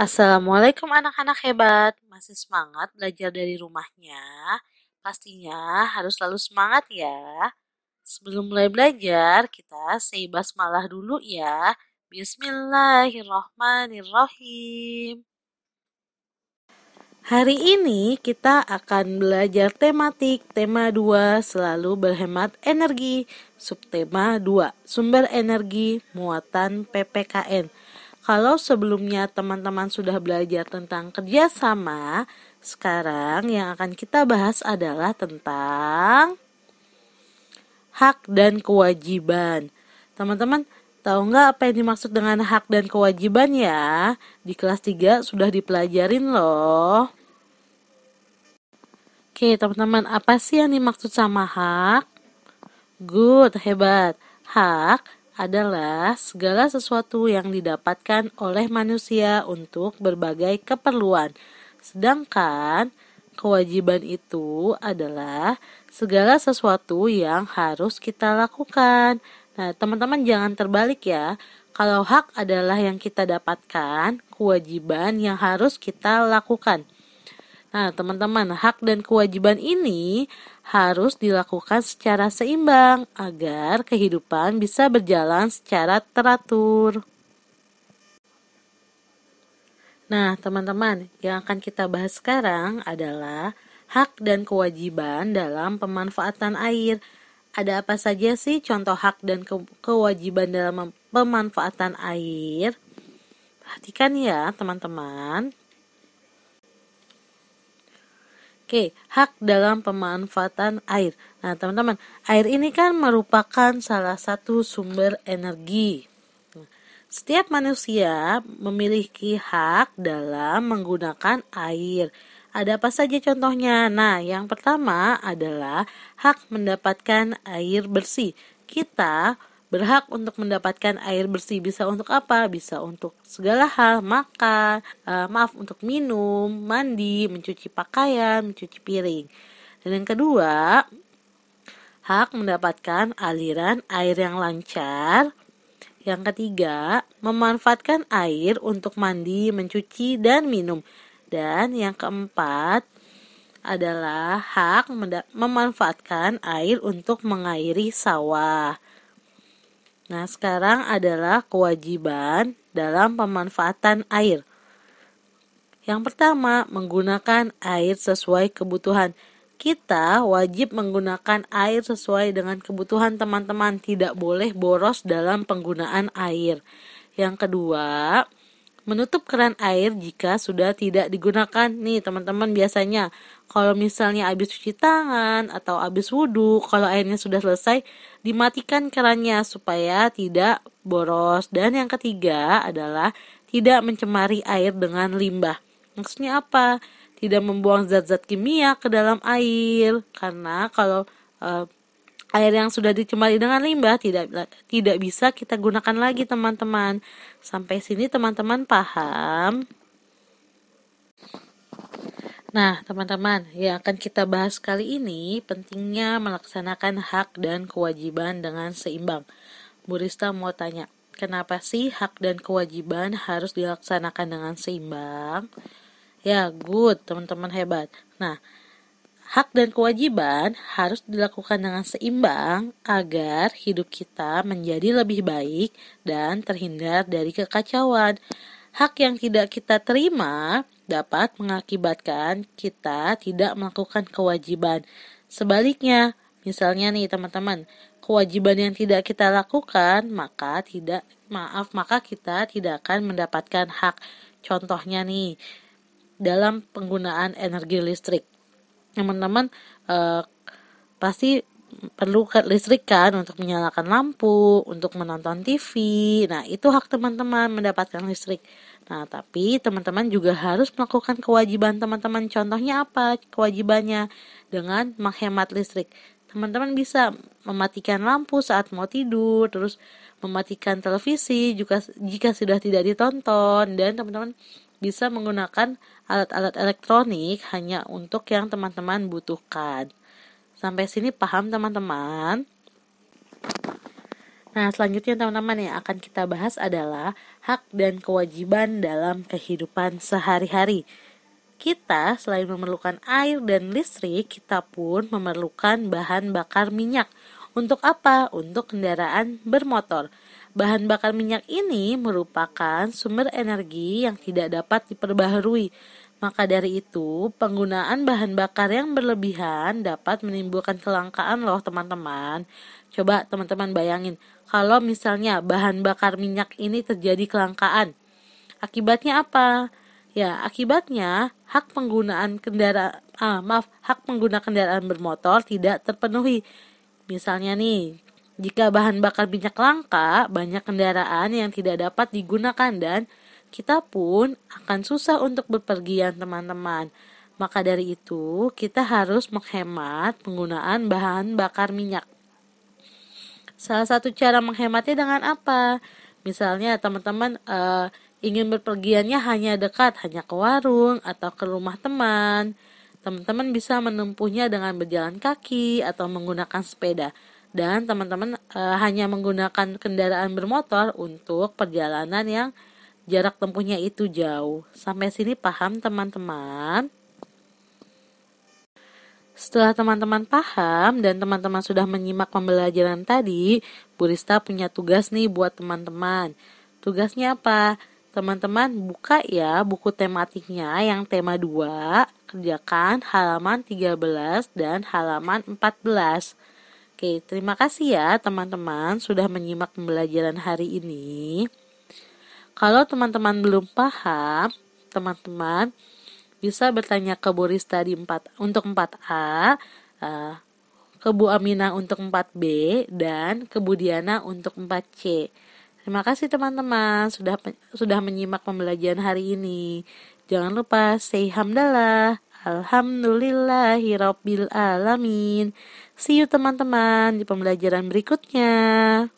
Assalamualaikum anak-anak hebat. Masih semangat belajar dari rumahnya? Pastinya harus selalu semangat ya. Sebelum mulai belajar, kita say basmalah dulu ya. Bismillahirrohmanirrohim. Hari ini kita akan belajar tematik tema 2 selalu berhemat energi. Subtema 2 sumber energi muatan PPKN. Kalau sebelumnya teman-teman sudah belajar tentang kerjasama, sekarang yang akan kita bahas adalah tentang hak dan kewajiban. Teman-teman tahu nggak apa yang dimaksud dengan hak dan kewajiban ya? Di kelas 3 sudah dipelajarin loh. Oke teman-teman, apa sih yang dimaksud sama hak? Good, hebat. Hak adalah segala sesuatu yang didapatkan oleh manusia untuk berbagai keperluan. Sedangkan kewajiban itu adalah segala sesuatu yang harus kita lakukan. Nah, teman-teman jangan terbalik ya. Kalau hak adalah yang kita dapatkan, kewajiban yang harus kita lakukan. Nah, teman-teman, hak dan kewajiban ini harus dilakukan secara seimbang agar kehidupan bisa berjalan secara teratur. Nah, teman-teman, yang akan kita bahas sekarang adalah hak dan kewajiban dalam pemanfaatan air. Ada apa saja sih contoh hak dan kewajiban dalam pemanfaatan air? Perhatikan ya, teman-teman. Oke, hak dalam pemanfaatan air. Nah, teman-teman, air ini kan merupakan salah satu sumber energi. Setiap manusia memiliki hak dalam menggunakan air. Ada apa saja contohnya? Nah, yang pertama adalah hak mendapatkan air bersih. Kita berhak untuk mendapatkan air bersih. Bisa untuk apa? Bisa untuk segala hal, makan, untuk minum, mandi, mencuci pakaian, mencuci piring. Dan yang kedua, hak mendapatkan aliran air yang lancar. Yang ketiga, memanfaatkan air untuk mandi, mencuci, dan minum. Dan yang keempat adalah hak memanfaatkan air untuk mengairi sawah. Nah, sekarang adalah kewajiban dalam pemanfaatan air. Yang pertama, menggunakan air sesuai kebutuhan. Kita wajib menggunakan air sesuai dengan kebutuhan teman-teman. Tidak boleh boros dalam penggunaan air. Yang kedua, menutup keran air jika sudah tidak digunakan. Nih teman-teman, biasanya kalau misalnya habis cuci tangan atau habis wudhu, kalau airnya sudah selesai, dimatikan kerannya supaya tidak boros. Dan yang ketiga adalah tidak mencemari air dengan limbah. Maksudnya apa? Tidak membuang zat-zat kimia ke dalam air. Karena kalau air yang sudah dicemari dengan limbah tidak bisa kita gunakan lagi, teman-teman. Sampai sini teman-teman paham? Nah, teman-teman, yang akan kita bahas kali ini pentingnya melaksanakan hak dan kewajiban dengan seimbang. Bu Rista mau tanya, kenapa sih hak dan kewajiban harus dilaksanakan dengan seimbang? Ya, good, teman-teman hebat. Nah, hak dan kewajiban harus dilakukan dengan seimbang agar hidup kita menjadi lebih baik dan terhindar dari kekacauan. Hak yang tidak kita terima dapat mengakibatkan kita tidak melakukan kewajiban. Sebaliknya, misalnya nih teman-teman, kewajiban yang tidak kita lakukan, maka kita tidak akan mendapatkan hak. Contohnya nih, dalam penggunaan energi listrik. Teman-teman pasti perlu listrik kan untuk menyalakan lampu, untuk menonton TV. Nah, itu hak teman-teman mendapatkan listrik. Nah, tapi teman-teman juga harus melakukan kewajiban teman-teman. Contohnya apa kewajibannya? Dengan menghemat listrik. Teman-teman bisa mematikan lampu saat mau tidur, terus mematikan televisi jika sudah tidak ditonton, dan teman-teman bisa menggunakan alat-alat elektronik hanya untuk yang teman-teman butuhkan. Sampai sini paham teman-teman? Nah, selanjutnya teman-teman yang akan kita bahas adalah hak dan kewajiban dalam kehidupan sehari-hari. Kita selain memerlukan air dan listrik, kita pun memerlukan bahan bakar minyak. Untuk apa? Untuk kendaraan bermotor. Bahan bakar minyak ini merupakan sumber energi yang tidak dapat diperbaharui. Maka dari itu, penggunaan bahan bakar yang berlebihan dapat menimbulkan kelangkaan loh teman-teman. Coba teman-teman bayangin, kalau misalnya bahan bakar minyak ini terjadi kelangkaan, akibatnya apa? Ya, akibatnya hak pengguna kendaraan bermotor tidak terpenuhi. Misalnya nih, jika bahan bakar minyak langka, banyak kendaraan yang tidak dapat digunakan dan kita pun akan susah untuk bepergian teman-teman. Maka dari itu, kita harus menghemat penggunaan bahan bakar minyak. Salah satu cara menghematnya dengan apa? Misalnya teman-teman ingin berpergiannya hanya dekat, hanya ke warung atau ke rumah teman. Teman-teman bisa menempuhnya dengan berjalan kaki atau menggunakan sepeda. Dan teman-teman hanya menggunakan kendaraan bermotor untuk perjalanan yang jarak tempuhnya itu jauh. Sampai sini paham teman-teman? Setelah teman-teman paham dan teman-teman sudah menyimak pembelajaran tadi, Bu Rista punya tugas nih buat teman-teman. Tugasnya apa? Teman-teman buka ya buku tematiknya yang tema 2, kerjakan halaman 13 dan halaman 14. Oke, terima kasih ya teman-teman sudah menyimak pembelajaran hari ini. Kalau teman-teman belum paham, teman-teman bisa bertanya ke Bu Rista untuk 4A, ke Bu Aminah untuk 4B, dan ke Bu Diana untuk 4C. Terima kasih teman-teman sudah menyimak pembelajaran hari ini. Jangan lupa say hamdalah. Alhamdulillahirabbil alamin. See you teman-teman di pembelajaran berikutnya.